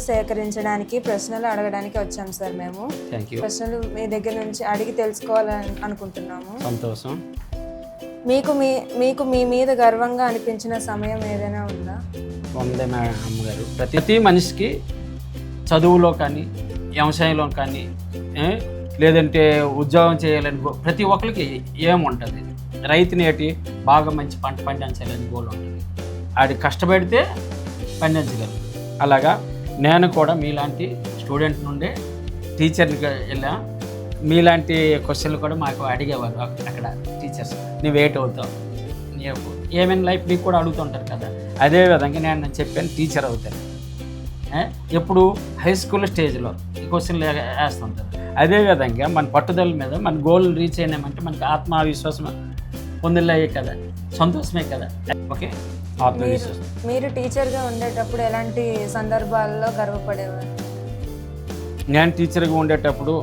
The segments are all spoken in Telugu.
సేకరించడానికి ప్రశ్నలు అడగడానికి వచ్చాం సార్ మేము. ప్రశ్నలు మీ దగ్గర నుంచి అడిగి తెలుసుకోవాలని అనుకుంటున్నాము. సంతోషం. మీకు మీ మీద గర్వంగా అనిపించిన సమయం ఏదైనా ఉందా? ఉందే మేడం అమ్మగారు. ప్రతి మనిషికి చదువులో కానీ వ్యవసాయంలో కానీ లేదంటే ఉద్యోగం చేయాలని ప్రతి ఒక్కరికి ఏముంటుంది, రైతుని ఏంటి బాగా మంచి పంట పండించాలని గోల్ ఉంటుంది. ఆడి కష్టపడితే పండించగలరు. అలాగా నేను కూడా మీలాంటి స్టూడెంట్ నుండి టీచర్కి వెళ్ళా. మీలాంటి క్వశ్చన్లు కూడా మాకు అడిగేవారు అక్కడ టీచర్స్. నువ్వు ఏట్ అవుతావు, నీకు ఏమైనా లైఫ్ నీకు కూడా అడుగుతుంటారు కదా. అదేవిధంగా నేను చెప్పాను టీచర్ అవుతాను. ఎప్పుడు హై స్కూల్ స్టేజ్లో ఈ క్వశ్చన్లు వేస్తుంటారు. అదేవిధంగా మన పట్టుదల మీద మన గోల్ రీచ్ అయినామంటే మనకి ఆత్మవిశ్వాసం పొందిలయ్యే కదా, సంతోషమే కదా. ఓకే, ఆత్మవిశ్వాసం. మీరు టీచర్గా ఉండేటప్పుడు ఎలాంటి సందర్భాల్లో గర్వపడేవారు? నేను టీచర్గా ఉండేటప్పుడు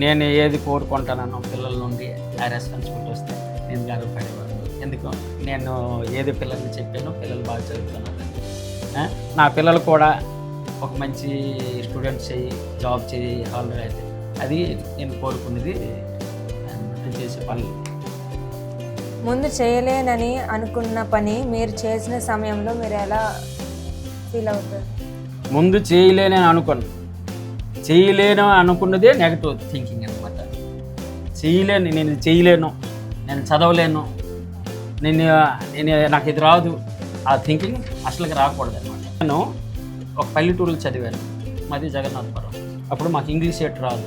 నేను ఏది కోరుకుంటానో పిల్లల నుండి ఆ రెస్పాన్సిబిలిటీ వస్తే నేను గర్వపడేవాడు. ఎందుకు నేను ఏది పిల్లల్ని చెప్పానో పిల్లలు బాగా చదువుతున్నారు. నా పిల్లలు కూడా ఒక మంచి స్టూడెంట్స్ అయ్యి జాబ్ చేయి ఆల్రెడీ అయితే అది నేను కోరుకున్నది. నేను చేసే పనులు ముందు చేయలేనని అనుకున్న పని మీరు చేసిన సమయంలో మీరు ఎలా ఫీల్ అవుతారు? ముందు చేయలేనని చేయలేను అనుకున్నదే నెగటివ్ థింకింగ్ అనమాట. నేను చేయలేను, నేను చదవలేను, నాకు ఇది రాదు, ఆ థింకింగ్ అసలుకి రాకూడదు అనమాట. నేను ఒక పల్లెటూరులో చదివాను, మాది జగన్నాథపురం. అప్పుడు మాకు ఇంగ్లీష్ రాదు,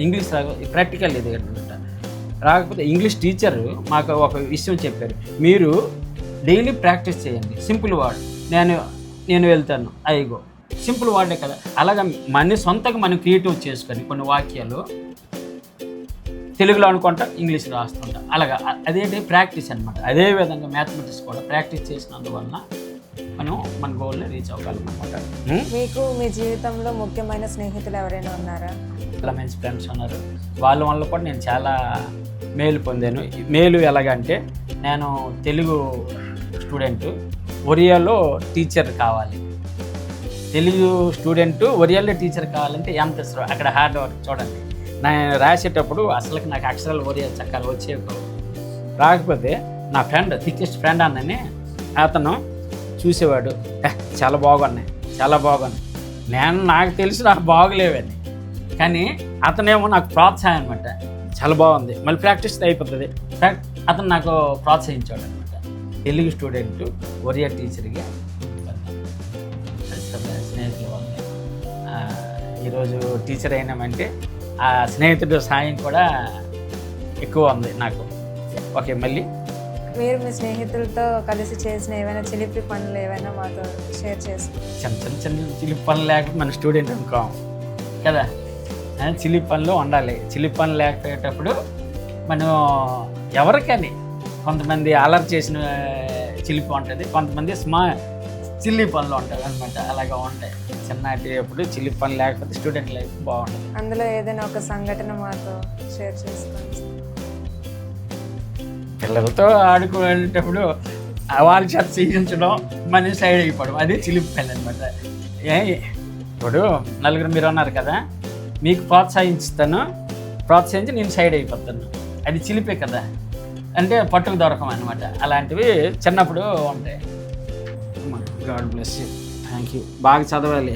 ఇంగ్లీష్ ప్రాక్టికల్ ఇది అనమాట. రాకపోతే ఇంగ్లీష్ టీచర్ మాకు ఒక విషయం చెప్పారు, మీరు డైలీ ప్రాక్టీస్ చేయండి, సింపుల్ వర్డ్. నేను వెళ్తాను, అయ్యగో సింపుల్ వర్డే కదా. అలాగా మన సొంతంగా మనం క్రియేటివ్ చేసుకొని కొన్ని వాక్యాలు తెలుగులో అనుకుంటా ఇంగ్లీష్ రాస్తుంటా. అలాగా అదేంటి ప్రాక్టీస్ అనమాట. అదేవిధంగా మ్యాథమెటిక్స్ కూడా ప్రాక్టీస్ చేసినందువలన మనం మన గోల్ని రీచ్ అవ్వగలం అనమాట. మీకు మీ జీవితంలో ముఖ్యమైన స్నేహితులు ఎవరైనా ఉన్నారా? చాలా మంచి ఫ్రెండ్స్ ఉన్నారు. వాళ్ళ వల్ల కూడా నేను చాలా మేలు పొందాను. మేలు ఎలాగంటే, నేను తెలుగు స్టూడెంట్, ఒరియాలో టీచర్ కావాలి. తెలుగు స్టూడెంట్ ఒరియాలో టీచర్ కావాలంటే ఎంత అక్కడ హార్డ్ వర్క్ చూడండి. నేను రాసేటప్పుడు అసలుకి నాకు అక్షరాలు ఒరియా చక్కగా వచ్చేవి. రాకపోతే నా ఫ్రెండ్, థిక్కెస్ట్ ఫ్రెండ్ అన్నని అతను చూసేవాడు, చాలా బాగున్నాయి. నాకు తెలిసి నాకు బాగలేవని, కానీ అతనేమో నాకు ప్రోత్సాహం అనమాట. చాలా బాగుంది, మళ్ళీ ప్రాక్టీస్ అయిపోతుంది. అతను నాకు ప్రోత్సహించాడు అనమాట. తెలుగు స్టూడెంట్ ఒరియా టీచర్గా స్నేహితుల వల్ల ఈరోజు టీచర్ అయినామంటే ఆ స్నేహితుడు సాయం కూడా ఎక్కువ ఉంది నాకు. ఓకే, మళ్ళీ మీరు మీ స్నేహితులతో కలిసి చేసిన ఏమైనా చిలిపి పనులు ఏమైనా మాతో షేర్ చేసుకోండి. చిన్న చిలిపి పనులు లేకపోతే మన స్టూడెంట్ అనుకోం కదా. చిలిపి పనులు ఉండాలి. చిలిపి పనులు లేకపోయేటప్పుడు మనం ఎవరికని కొంతమంది అలర్ట్ చేసిన చిలిపి ఉంటుంది, కొంతమంది చిల్లి పనులు ఉంటాయి అనమాట. అలాగా ఉంటాయి. చిన్నటి ఎప్పుడు చిలిపి పనులు లేకపోతే స్టూడెంట్ లైఫ్ బాగుంటుంది. అందులో ఏదైనా ఒక సంఘటన మాతో షేర్ చేసుకోండి. పిల్లలతో ఆడుకునేటప్పుడు వాళ్ళ చేత చేయించడం, మన సైడ్ అయిపోవడం, అది చిలిపి పని అనమాట. ఇప్పుడు నలుగురు మీరు ఉన్నారు కదా, మీకు ప్రోత్సహించి నేను సైడ్ అయిపోతాను, అది చిలిపే కదా. అంటే పట్టుకు దొరకం అనమాట. అలాంటివి చిన్నప్పుడు ఉంటాయి. God bless you, thank you. బాగా చదవాలి.